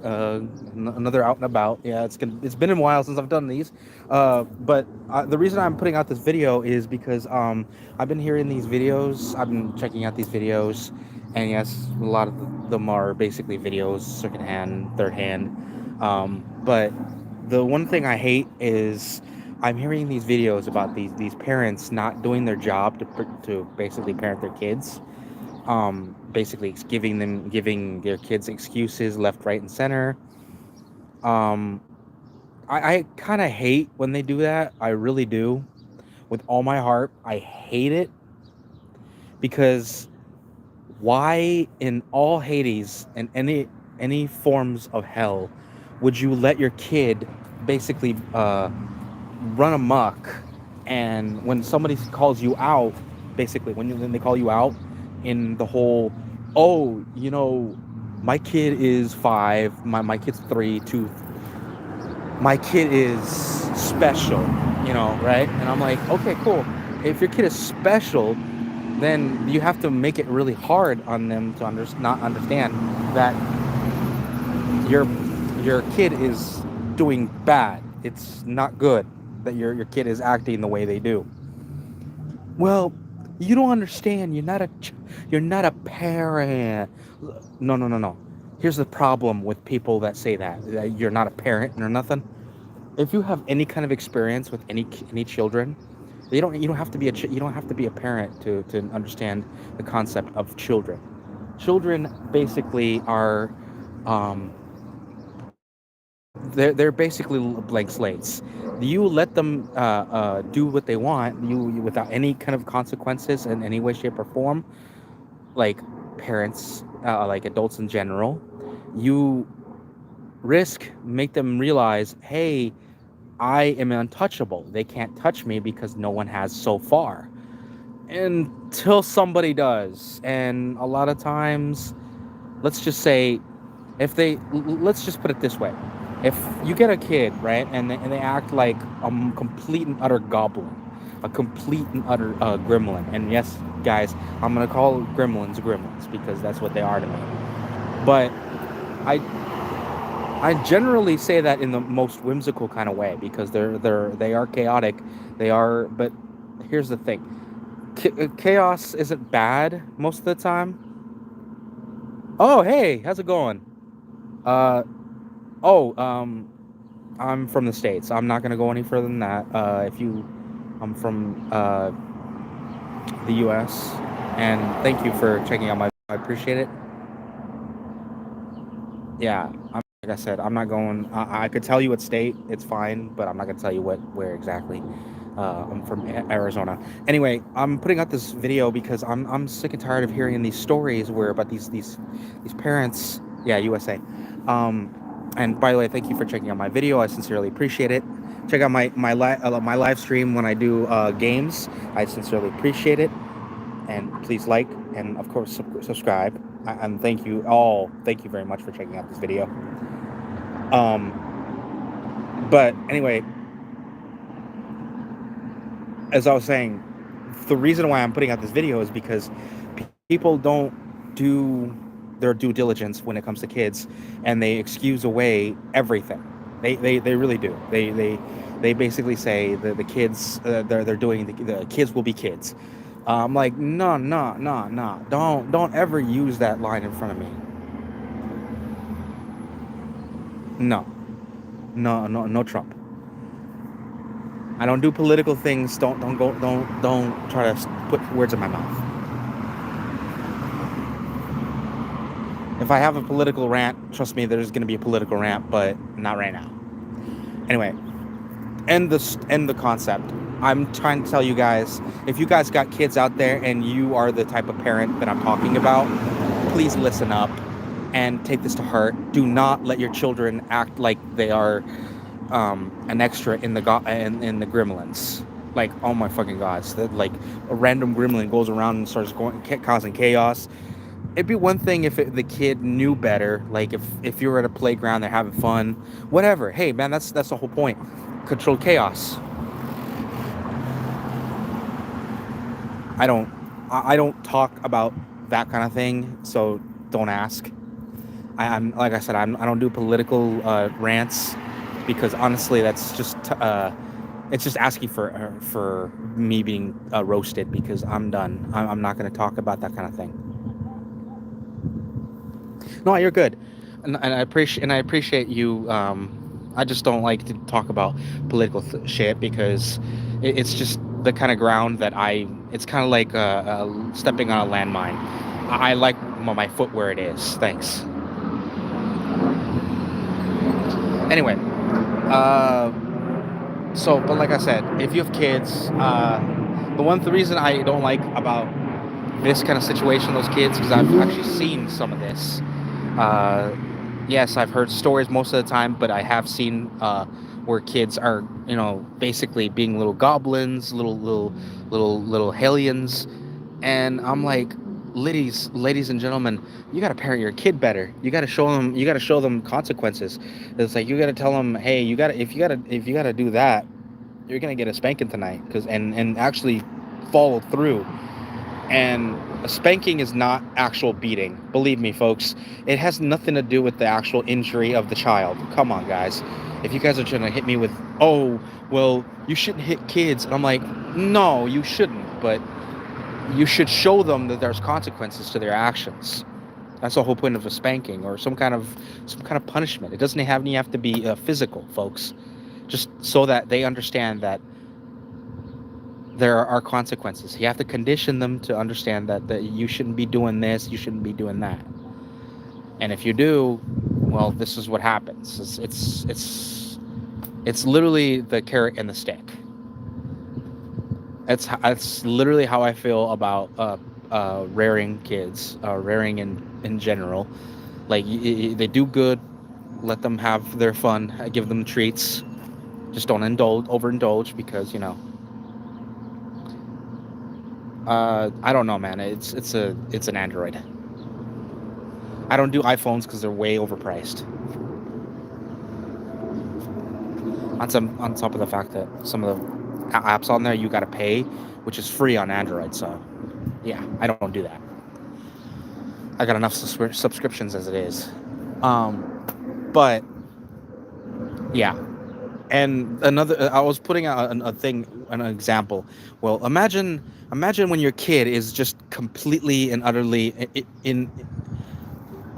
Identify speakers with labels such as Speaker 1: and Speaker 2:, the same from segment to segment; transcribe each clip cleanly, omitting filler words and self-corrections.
Speaker 1: Another out and about. Yeah, it's been a while since I've done these. But the reason I'm putting out this video is because I've been hearing these videos. I've been checking out these videos, and yes, a lot of them are basically videos, secondhand, third hand. But the one thing I hate is I'm hearing these videos about these parents not doing their job to basically parent their kids, basically giving their kids excuses left, right, and center. um I kind of hate when they do that. I really do, with all my heart. I hate it because why in all Hades and any forms of hell would you let your kid basically run amok, and when somebody calls you out, basically when they call you out in the whole, oh, my kid is 5, my kid's 3, 2, my kid is special, right? And I'm like, okay, cool. If your kid is special, then you have to make it really hard on them to not understand that your your kid is doing bad. It's not good that your kid is acting the way they do. Well, you don't understand. You're not a parent. No, no, no, no. Here's the problem with people that say that you're not a parent or nothing. If you have any kind of experience with any children, you don't have to be you don't have to be a parent to understand the concept of children. Children basically are, um, they're basically blank slates. You let them do what they want, without any kind of consequences in any way, shape, or form. Like parents, like adults in general, you make them realize, hey, I am untouchable. They can't touch me because no one has so far. Until somebody does. And a lot of times, let's just say, let's just put it this way. If you get a kid, right, and they act like a complete and utter goblin, a complete and utter gremlin. And yes, guys, I'm going to call gremlins because that's what they are to me. But I I generally say that in the most whimsical kind of way because they are chaotic. They are, but here's the thing: chaos isn't bad most of the time. Oh, hey, how's it going? Uh, oh, I'm from the States. I'm not gonna go any further than that. I'm from the U.S. And thank you for checking out my. I appreciate it. Yeah, like I said, I'm not going. I could tell you what state. It's fine, but I'm not gonna tell you where exactly. I'm from Arizona. Anyway, I'm putting out this video because I'm sick and tired of hearing these stories where about these parents. Yeah, USA. And by the way, thank you for checking out my video. I sincerely appreciate it. Check out my live stream when I do games. I sincerely appreciate it. And please like and of course subscribe. And thank you all. Thank you very much for checking out this video. But anyway, as I was saying, the reason why I'm putting out this video is because people don't do their due diligence when it comes to kids, and they excuse away everything. They really do. They basically say the kids, they're doing the kids will be kids. I'm like, no, no, no, no. Don't ever use that line in front of me. No, no, no, no Trump. I don't do political things. Don't try to put words in my mouth. If I have a political rant, trust me, there's going to be a political rant, but not right now. Anyway, end the concept. I'm trying to tell you guys, if you guys got kids out there and you are the type of parent that I'm talking about, please listen up and take this to heart. Do not let your children act like they are an extra in the Gremlins. Like, oh my fucking gods, that like a random gremlin goes around and starts causing chaos. It'd be one thing if the kid knew better. Like if you were at a playground, they're having fun, whatever. Hey man, that's the whole point. Control chaos. I don't I don't talk about that kind of thing, so don't ask. I'm like I said, I don't do political rants because honestly, that's just it's just asking for me being roasted because I'm done. I'm not going to talk about that kind of thing. No, you're good, and I appreciate you. I just don't like to talk about political shit because it's just the kind of ground that I. It's kind of like stepping on a landmine. I like my foot where it is. Thanks. Anyway, uh, but like I said, if you have kids, the reason I don't like about this kind of situation, those kids, because I've actually seen some of this. Uh, yes, I've heard stories most of the time, but I have seen where kids are, basically being little goblins, little hellions, and I'm like, ladies and gentlemen, you got to parent your kid better. You got to show them consequences. It's like you got to tell them, hey, if you got to do that, you're gonna get a spanking tonight, and actually follow through. And a spanking is not actual beating. Believe me, folks. It has nothing to do with the actual injury of the child. Come on, guys. If you guys are trying to hit me with, oh, well, you shouldn't hit kids. And I'm like, no, you shouldn't. But you should show them that there's consequences to their actions. That's the whole point of a spanking or some kind of punishment. It doesn't have to be physical, folks. Just so that they understand that there are consequences. You have to condition them to understand that you shouldn't be doing this, you shouldn't be doing that. And if you do, well, this is what happens. It's literally the carrot and the stick. It's literally how I feel about rearing kids, rearing in general. Like they do good, let them have their fun, give them treats. Just don't overindulge because I don't know, man. It's an Android. I don't do iPhones because they're way overpriced. On top of the fact that some of the apps on there you gotta pay, which is free on Android. So yeah, I don't do that. I got enough subscriptions as it is. But yeah. And I was putting out a thing, an example. Well, imagine when your kid is just completely and utterly in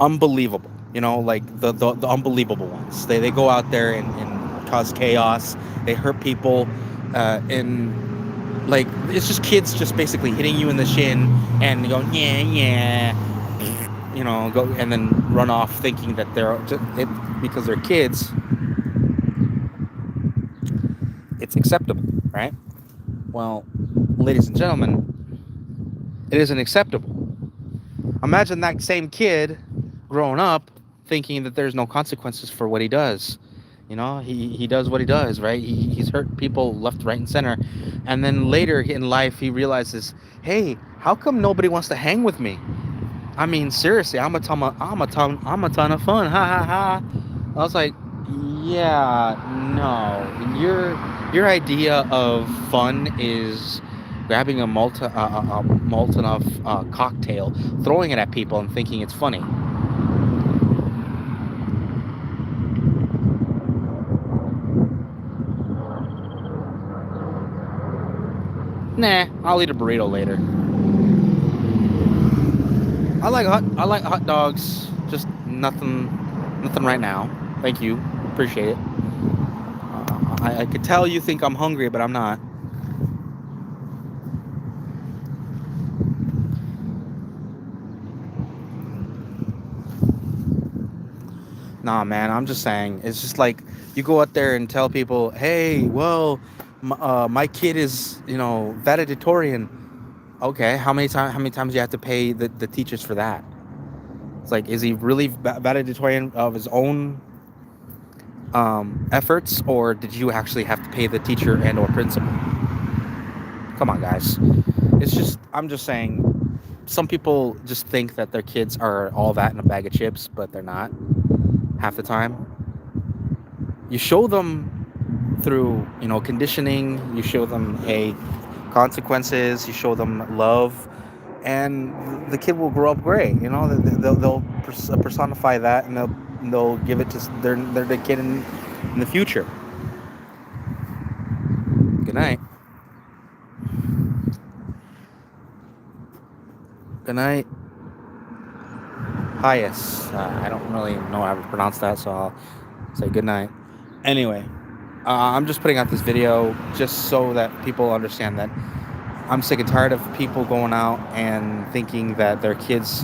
Speaker 1: unbelievable. Like the unbelievable ones. They go out there and cause chaos. They hurt people, and like it's just kids just basically hitting you in the shin and going yeah, go and then run off thinking that because they're kids. It's acceptable, right? Well, ladies and gentlemen, it isn't acceptable. Imagine that same kid growing up thinking that there's no consequences for what he does. He does what he does, right? He's hurt people left, right, and center. And then later in life, he realizes, hey, how come nobody wants to hang with me? I mean, seriously, I'm a ton of fun. Ha ha ha. I was like, yeah, no. Your idea of fun is grabbing a Molotov cocktail, throwing it at people, and thinking it's funny. Nah, I'll eat a burrito later. I like hot dogs. Just nothing right now. Thank you. Appreciate it. I could tell you think I'm hungry, but I'm not. Nah, man, I'm just saying. It's just like you go out there and tell people, hey, well, my kid is, valedictorian. Okay, how many times do you have to pay the teachers for that? It's like, is he really valedictorian of his own efforts, or did you actually have to pay the teacher and or principal? Come on, guys. I'm just saying, some people just think that their kids are all that in a bag of chips, but they're not half the time. You show them through, conditioning. You show them, hey, consequences. You show them love. and the kid will grow up great. You know, they'll personify that, and they'll give it to their kid in the future. Good night. Good night. Highest. I don't really know how to pronounce that, so I'll say good night. Anyway, I'm just putting out this video just so that people understand that I'm sick and tired of people going out and thinking that their kids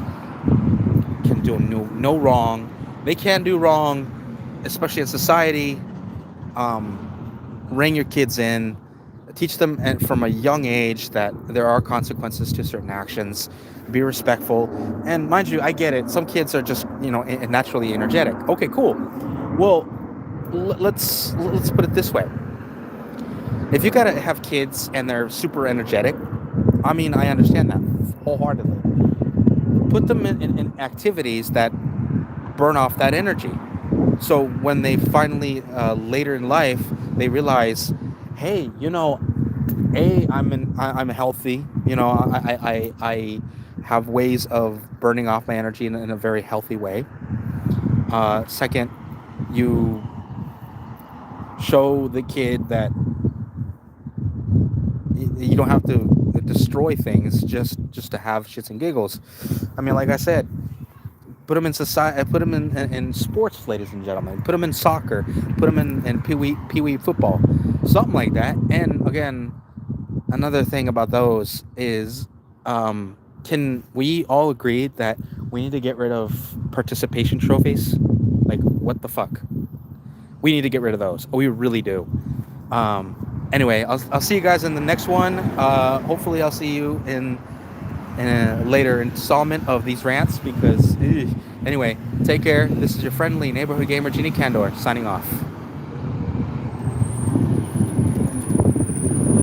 Speaker 1: can do no wrong. They can do wrong, especially in society. Rein your kids in, teach them from a young age that there are consequences to certain actions. Be respectful, and mind you, I get it. Some kids are just naturally energetic. Okay, cool. Well, let's put it this way. If you gotta have kids and they're super energetic, I mean, I understand that wholeheartedly. Put them in activities that burn off that energy. So when they finally later in life they realize, hey, I'm healthy. I have ways of burning off my energy in a very healthy way. Second, you show the kid that you don't have to destroy things just to have shits and giggles. I mean, like I said, put them in society, put them in sports, ladies and gentlemen. Put them in soccer, put them in pee wee football, something like that. And again, another thing about those is, can we all agree that we need to get rid of participation trophies? Like, what the fuck? We need to get rid of those. We really do. Anyway, I'll see you guys in the next one. Hopefully, I'll see you in a later installment of these rants because, anyway, take care. This is your friendly neighborhood gamer, Genie Candor, signing off.